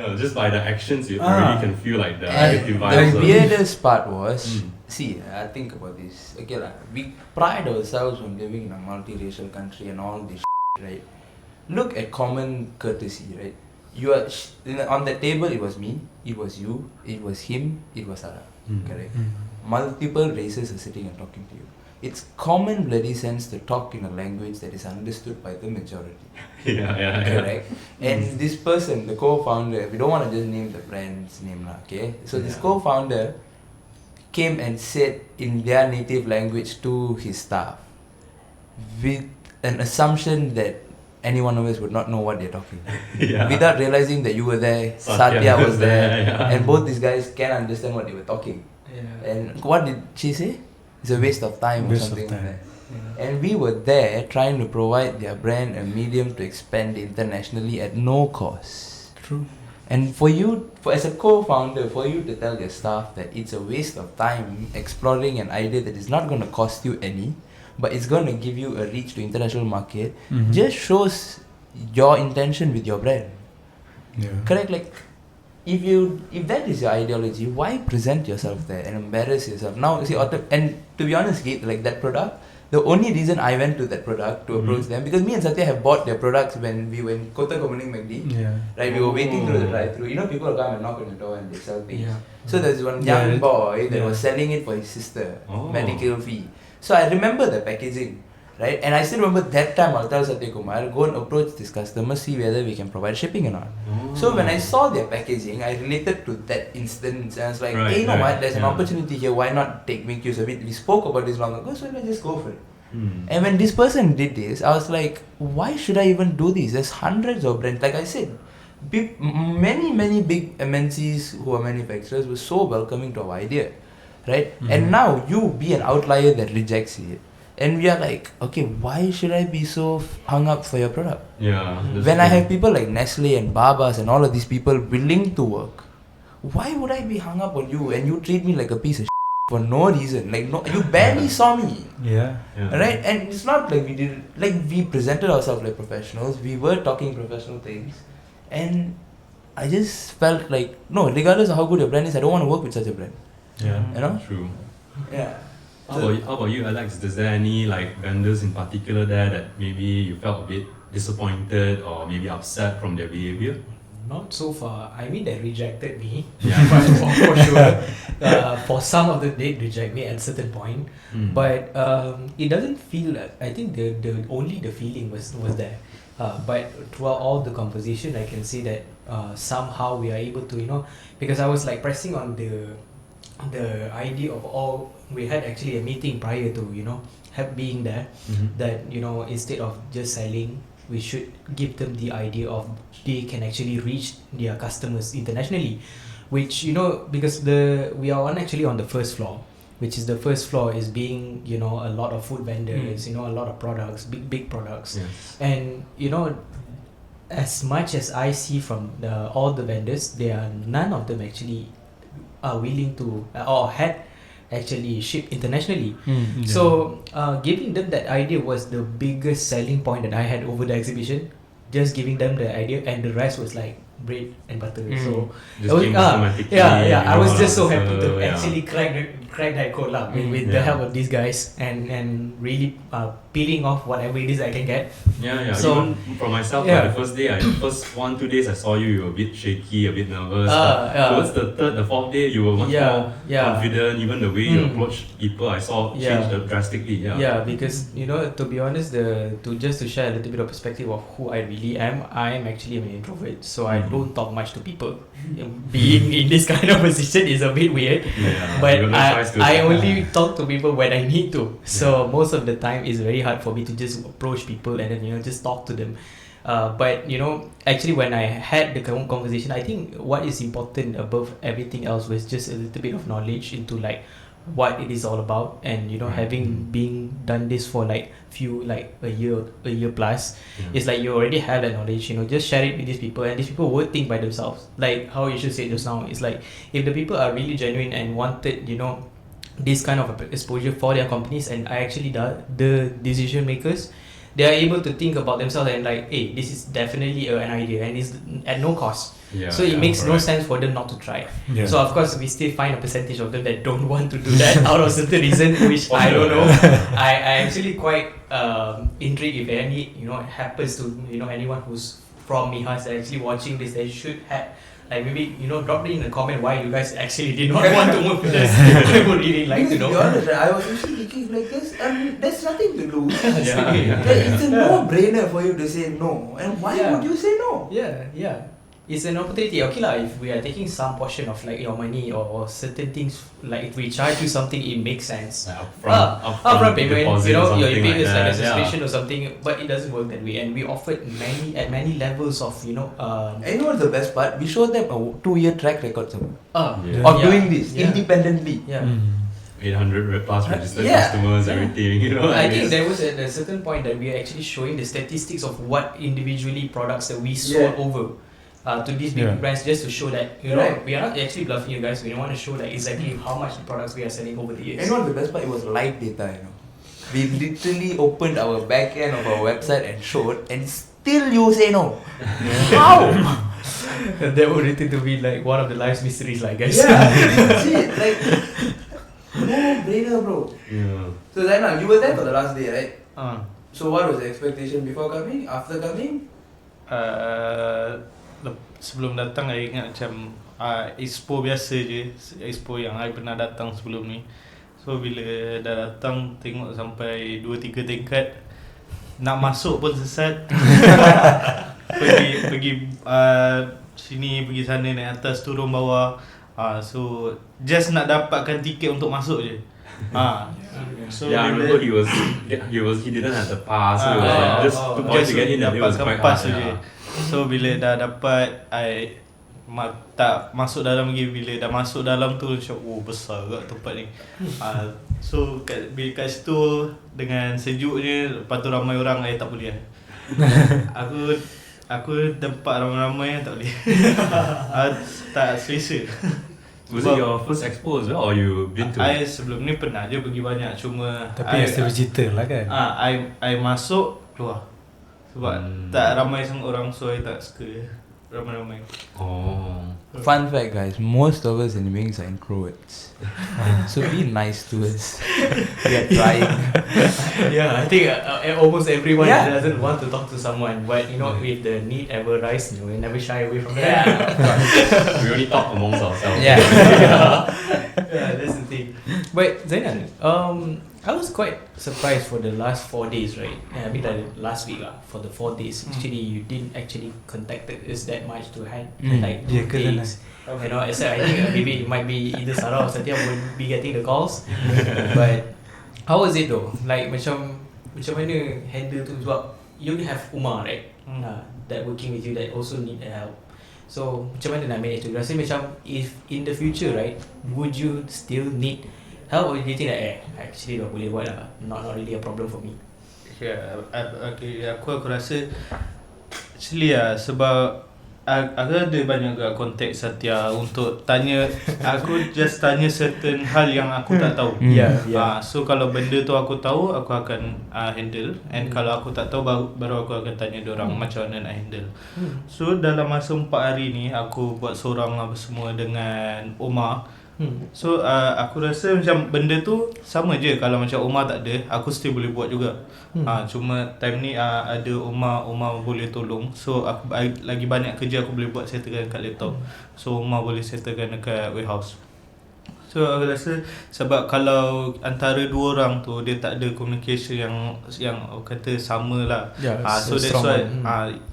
Yeah, just by the actions, you already can feel like the negative And vibes. the weirdest part was, see, I think about this. Okay, we pride ourselves on living in a multiracial country and all this shit, right? Look at common courtesy, right? You are on the table. It was me, it was you, it was him, it was Sarah. Correct. Multiple races are sitting and talking to you. It's common bloody sense to talk in a language that is understood by the majority. Yeah. Correct. And this person, the co-founder, we don't want to just name the brand's name, okay? So this co-founder came and said in their native language to his staff with an assumption that any one of us would not know what they're talking. Without realizing that you were there, Satya was there, and both these guys can understand what they were talking. And what did she say? It's a waste of time or something like that. And we were there trying to provide their brand a medium to expand internationally at no cost. True. And as a co-founder, for you to tell your staff that it's a waste of time exploring an idea that is not going to cost you any, but it's going to give you a reach to international market, just shows your intention with your brand. Correct? Like, if that is your ideology, why present yourself there and embarrass yourself? Now, see, and to be honest, like that product, the only reason I went to that product to approach them, because me and Satya have bought their products when we were in Kota Komuning McD. Right, we were waiting through the drive-through. You know, people come and knock on the door and they sell things. So there's one young boy that was selling it for his sister, medical fee. So I remember the packaging, right? And I still remember that time I'll tell Satya Kumar, go and approach this customer, see whether we can provide shipping or not. So when I saw their packaging, I related to that instance and I was like, hey, you know what, there's an opportunity here, why not make use of it? We spoke about this long ago, so let's just go for it. And when this person did this, I was like, why should I even do this? There's hundreds of brands. Like I said, many big MNCs who are manufacturers were so welcoming to our idea, right? And now you be an outlier that rejects it. And we are like, okay, why should I be so hung up for your product? When I have people like Nestle and Babas and all of these people willing to work, why would I be hung up on you and you treat me like a piece of shit for no reason? Like, no, you barely saw me. Right? And it's not like we presented ourselves like professionals. We were talking professional things. And I just felt like, no, regardless of how good your brand is, I don't want to work with such a brand. You know? True. Yeah. How about you, Alex? Is there any vendors in particular there that maybe you felt a bit disappointed or maybe upset from their behavior? Not so far. I mean, they rejected me, but for sure. For some of them, they reject me at a certain point. But it doesn't feel like, I think only the feeling was there. But throughout all the conversation, I can see that somehow we are able to, because I was like pressing on the idea of all. We had actually a meeting prior to being there, that instead of just selling, we should give them the idea of they can actually reach their customers internationally, which because we are actually on the first floor, which is the first floor is being a lot of food vendors, a lot of products, big products. And as much as I see from all the vendors, none of them actually are willing to or had actually shipped internationally. So giving them that idea was the biggest selling point that I had over the exhibition. Just giving them the idea, and the rest was like bread and butter. So I was just so happy to actually crack that code with the help of these guys and really peeling off whatever it is I can get. So even for myself, the first day, first 1-2 days I saw you were a bit shaky, a bit nervous. Towards the third, the fourth day, you were much more confident. Even the way you approach people, I saw changed drastically. Because to be honest, to share a little bit of perspective of who I really am, I am actually an introvert, so I don't talk much to people. Being in this kind of position is a bit weird, but I only talk to people when I need to. So most of the time it's very hard for me to just approach people and then just talk to them. But actually when I had the conversation, I think what is important above everything else was just a little bit of knowledge into what it is all about, and having been done this for a year plus, it's like you already have that knowledge. Just share it with these people, and these people would think by themselves. Like how you should say just now, it's like if the people are really genuine and wanted this kind of exposure for their companies, and I actually the decision makers, they are able to think about themselves and like, hey, this is definitely an idea and it's at no cost. So it makes no sense for them not to try. So of course we still find a percentage of them that don't want to do that out of certain reason, which I don't know. I actually quite intrigued if any happens to anyone who's from Mihas actually watching this, they should have like maybe drop it in a comment why you guys actually did not want to move to this. I would really like to know. To be honest, I was actually thinking like this, there's nothing to lose. Yeah. It's a no-brainer for you to say no, and why would you say no? Yeah. It's an opportunity. Okay lah, if we are taking some portion of like your money or certain things, like if we charge you something, it makes sense. Upfront payment, you're paying us like a subscription or something, but it doesn't work that way. And we offered many levels of And you know what's the best part? We showed them a 2-year track record of doing this independently. 800 plus registered customers, everything. I think there was a certain point that we are actually showing the statistics of what individually products that we sold over. To these big brands, just to show that we are not actually bluffing you guys. We want to show that exactly how much products we are selling over the years. And what the best part, it was live data. We literally opened our back end of our website and showed, and still you say no. How? That would need to be like one of the life's mysteries, like guys. Shit, like no brainer, bro. So Zainal, you were there for the last day, right? So what was the expectation before coming? After coming? Sebelum datang I ingat macam expo biasa je, expo yang I pernah datang sebelum ni. So bila dah datang tengok sampai 2-3 tingkat, nak masuk pun sesat. pergi sini, pergi sana, naik atas, turun bawah. So just nak dapatkan tiket untuk masuk je. So I remember he didn't have the pass, so it was like just 2 points to get in and it was quite hard. So bila dah dapat, I tak masuk dalam lagi. Bila dah masuk dalam tu macam besar juga tempat ni. So bila kat situ dengan sejuknya, lepas tu ramai orang, I tak boleh. Aku tempat ramai-ramai tak boleh. Tak selesa. Was it your first expo as well, or you been to? I sebelum ni pernah je pergi banyak, cuma tapi mesti bercerita lah kan. I masuk keluar sebab tak ramai sangat orang, so I tak suka ramai-ramai. Fun fact guys, most of us in Wyngs are introverts. So be nice to us. We are trying. I think almost everyone doesn't want to talk to someone, but if the need ever rise, we never shy away from that. We only talk amongst ourselves. That's the thing. But Zainal, I was quite surprised for the last 4 days, right? I mean last week for the 4 days. Actually, you didn't actually contacted us that much to hand like days. So I think maybe it might be either Sarah or Satya would be getting the calls. But how was it though? Like macam mana handle tu, sebab you have Umar, right? That working with you that also need help. So macam mana nak manage tu? Rasa macam if in the future, right, would you still need help, or do you think that actually dah boleh buat lah, not really a problem for me? Aku rasa actually sebab aku ada banyak juga contact Satya untuk tanya. Aku just tanya certain hal yang aku tak tahu. So kalau benda tu aku tahu, aku akan handle, and kalau aku tak tahu, baru aku akan tanya diorang macam mana nak handle. So dalam masa 4 hari ni aku buat seorang apa semua dengan Omar. So aku rasa macam benda tu sama je. Kalau macam Omar tak ada, aku still boleh buat juga. Cuma time ni ada Omar boleh tolong. So aku lagi banyak kerja aku boleh buat settlekan kat laptop. So Omar boleh settlekan dekat warehouse. So aku rasa sebab kalau antara dua orang tu dia tak ada communication yang kata sama lah. So that's why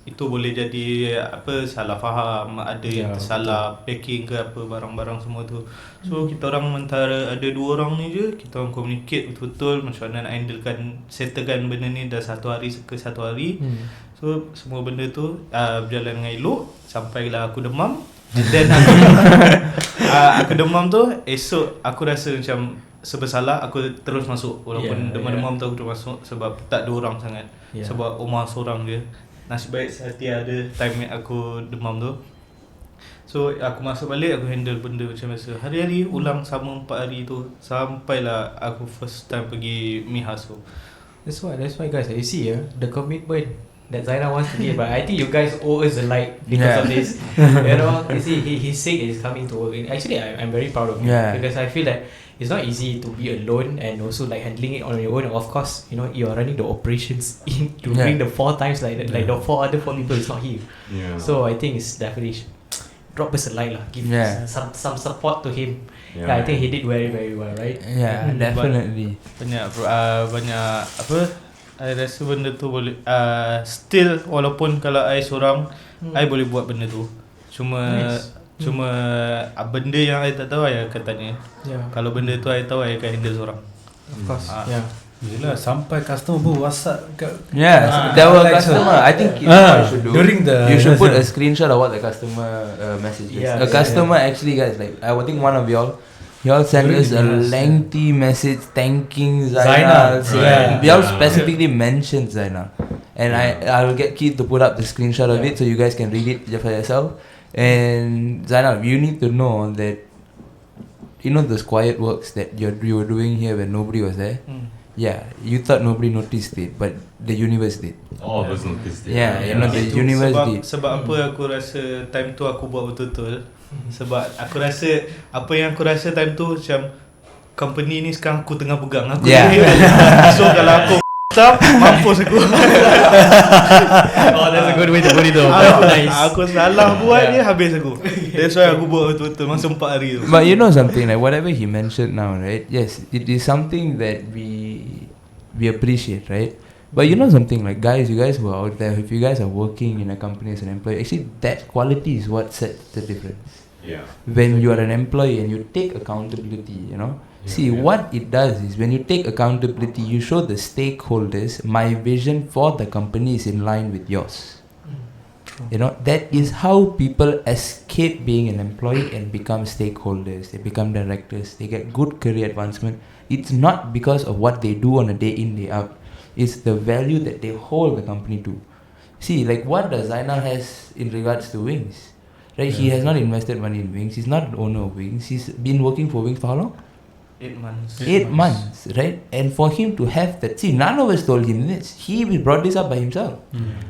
itu boleh jadi salah faham, ada yang salah packing ke apa barang-barang semua tu. So kita orang antara ada dua orang ni je, kita orang communicate betul-betul macam mana nak handlekan, settlekan benda ni dah satu hari ke satu hari. So semua benda tu berjalan dengan elok sampailah aku demam. And then aku demam tu, esok aku rasa macam serba salah, aku terus masuk. Walaupun demam-demam tu aku terus masuk sebab tak ada orang sangat. Sebab Omar seorang je. Nasib baik Satya ada time aku demam tu. So aku masuk balik, aku handle benda macam biasa. Hari-hari ulang sama 4 hari tu sampailah aku first time pergi Mihas tu. That's why guys, you see the commitment that Zainal wants to give, but I think you guys owe us a light because of this. You know, you see, he's sick and he's coming to work. And actually, I'm very proud of him because I feel that it's not easy to be alone and also like handling it on your own. Of course, you know, you are running the operations to bring the 4 times like that, like the 4 other 4 people is not here. Yeah. So I think it's definitely drop us a light lah, give some support to him. I think he did very very well, right? Yeah, definitely. Banyak apa, I rasa benda tu boleh still walaupun kalau I seorang I boleh buat benda tu. Cuma benda yang I tak tahu I akan tanya. Kalau benda tu I tahu I akan handle seorang. Of course. Yelah, sampai customer pun WhatsApp there were customer. I think you should do. During the you should put a screenshot of what the customer message is. A customer actually, guys, like I think one of y'all sent us a lengthy message thanking Zainal. Y'all specifically mentioned Zainal, and I will get Keith to put up the screenshot of it so you guys can read it for yourself. And Zainal, you need to know that you know those quiet works that you were doing here when nobody was there. Yeah, you thought nobody noticed it, but the universe did. All of us noticed it. Yeah, you know, the universe did. Sebab apa aku rasa time tu aku buat betul-betul. Sebab aku rasa apa yang aku rasa time tu macam company ni sekarang aku tengah pegang. Aku so kalau aku mampus aku. That's a good way to put it though. Aku salah buat dia habis aku. That's why aku buat betul-betul masa 4 hari tu. But you know something, like whatever he mentioned now, right? Yes, it is something that we appreciate, right? But you know something, like you guys who are out there, if you guys are working in a company as an employee, actually that quality is what sets the difference. Yeah. When you are an employee and you take accountability, you know. What it does is when you take accountability, you show the stakeholders my vision for the company is in line with yours. You know, that is how people escape being an employee and become stakeholders. They become directors. They get good career advancement. It's not because of what they do on a day in, day out. It's the value that they hold the company to. See, like what does Zainal has in regards to Wyngs? Right? He has not invested money in Wyngs. He's not an owner of Wyngs. He's been working for Wyngs for how long? 8 months. 8 months, right? And for him to have that, see, none of us told him this. He brought this up by himself.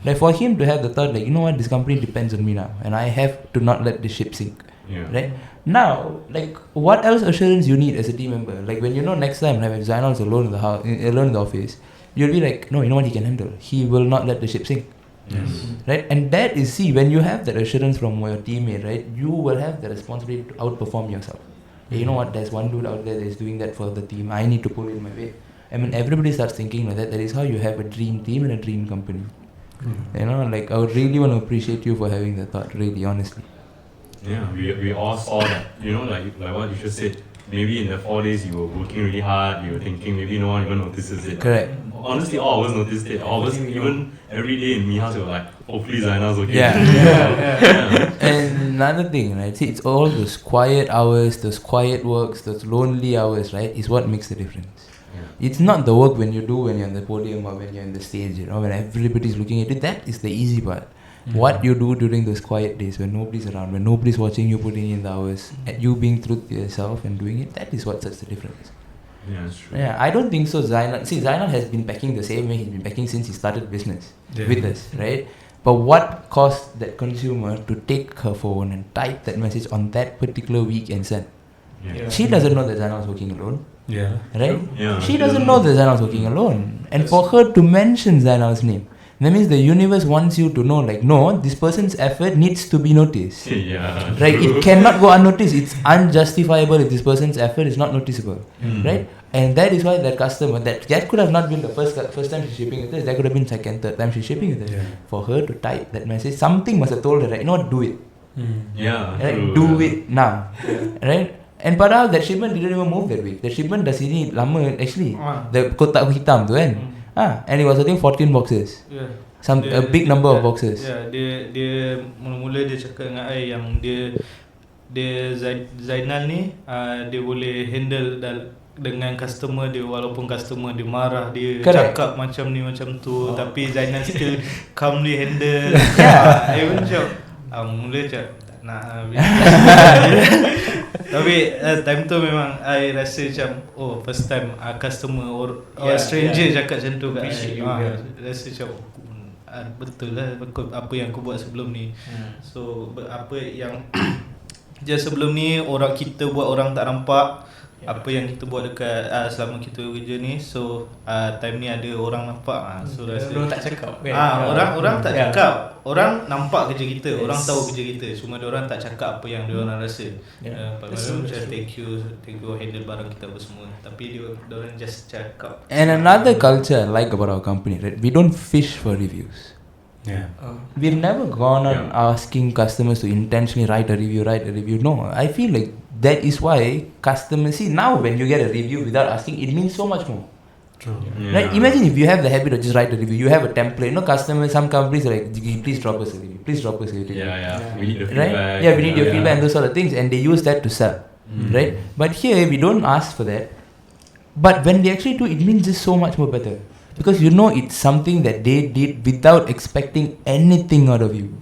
Like for him to have the thought, like, you know what, this company depends on me now, and I have to not let the ship sink. Right? Now, like, what else assurance you need as a team member? Like when you know next time, like, when Zainal's alone in the house, alone in the office, you'll be like, no, you know what, he can handle. He will not let the ship sink. Right? And that is, see, when you have that assurance from your teammate, right, you will have the responsibility to outperform yourself. You know what, there's one dude out there that is doing that for the team, I need to pull in my weight. I mean, everybody starts thinking like that. That is how you have a dream team and a dream company. You know, like I would really want to appreciate you for having that thought, really, honestly. Yeah, we all saw that, you know, like what you just said. Maybe in the 4 days you were working really hard, you were thinking maybe no one even notices it. Correct. Honestly, all of us noticed it. All of us, even every day in Mihas, we were like, hopefully Zainal's okay. And another thing, right? See, it's all those quiet hours, those quiet works, those lonely hours, right? Is what makes the difference. It's not the work when you do when you're on the podium or when you're on the stage, you know, when everybody's looking at it. That is the easy part. What you do during those quiet days when nobody's around, when nobody's watching you putting in the hours, and you being true to yourself and doing it, that is what sets the difference. Yeah, that's true. Yeah, I don't think so. Zainal has been packing the same way he's been packing since he started business with us, right? But what caused that consumer to take her phone and type that message on that particular week and send? She doesn't know that Zainal was working alone. Right? She doesn't know that Zainal was working alone. And for her to mention Zainal's name, that means the universe wants you to know, like, no, this person's effort needs to be noticed. Right? It cannot go unnoticed. It's unjustifiable if this person's effort is not noticeable. Right? And that is why that customer, that could have not been the first time she's shipping with us, that could have been second, third time she's shipping with us. For her to type that message, something must have told her, right? You know what, do it. Right? True. Do it now. Right? And padahal that shipment didn't even move that week. The shipment dah sini lama actually. The kotak hitam tu kan. And it was I think 14 boxes. A big number of boxes. Dia mula-mula dia cakap dengan I yang dia Zainal ni dia boleh handle dengan customer dia, walaupun customer dia marah, dia cakap macam ni macam tu, tapi Zainal still calmly handle. Even macam mula cakap tak nak Tapi time tu memang I rasa macam first time customer or stranger cakap macam tu kat Appreciate you, rasa macam betul lah apa yang aku buat sebelum ni. So apa yang je sebelum ni orang kita buat orang tak nampak, apa yang kita buat dekat selama kita kerja ni. So time ni ada orang nampak, so rasa orang tak cakap kan. orang tak cakap, orang nampak kerja kita, orang tahu kerja kita, cuma dia orang tak cakap apa yang dia orang rasa. Macam thank you handle barang kita apa semua, tapi dia orang just cakap. And another culture I like about our company, right? We don't fish for reviews. Yeah. We've never gone on asking customers to intentionally write a review. No, I feel like that is why customers see now when you get a review without asking, it means so much more. True. Yeah. Right? Imagine if you have the habit of just write a review, you have a template. You know, customers, some companies are like, please drop us a review. Please drop us a review. Yeah. We need the Right? feedback. Yeah, we need your feedback and those sort of things, and they use that to sell. Right? But here we don't ask for that. But when they actually do, it means just so much more better. Because you know it's something that they did without expecting anything out of you.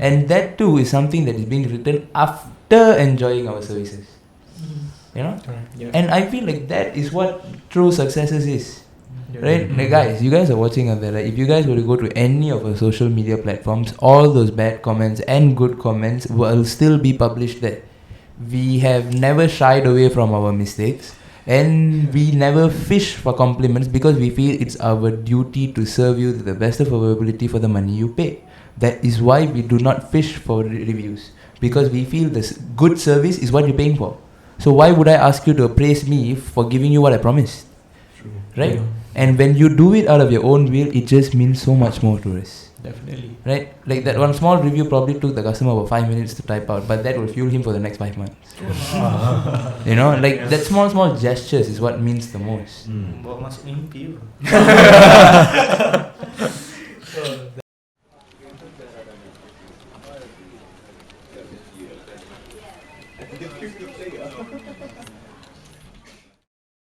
And that too is something that is being written after enjoying our services. You know? And I feel like that is what true successes is. Right? Like guys, you guys are watching out there, right? If you guys were to go to any of our social media platforms, all those bad comments and good comments will still be published there. We have never shied away from our mistakes. And we never fish for compliments because we feel it's our duty to serve you to the best of our ability for the money you pay. That is why we do not fish for reviews, because we feel this good service is what you're paying for. So why would I ask you to praise me for giving you what I promised? True. Right? And when you do it out of your own will, it just means so much more to us. Definitely. Right? Like that one small review probably took the customer about 5 minutes to type out, but that will fuel him for the next 5 months. You know, like that small gestures is what means the most. Bawa masuk mimpi tu.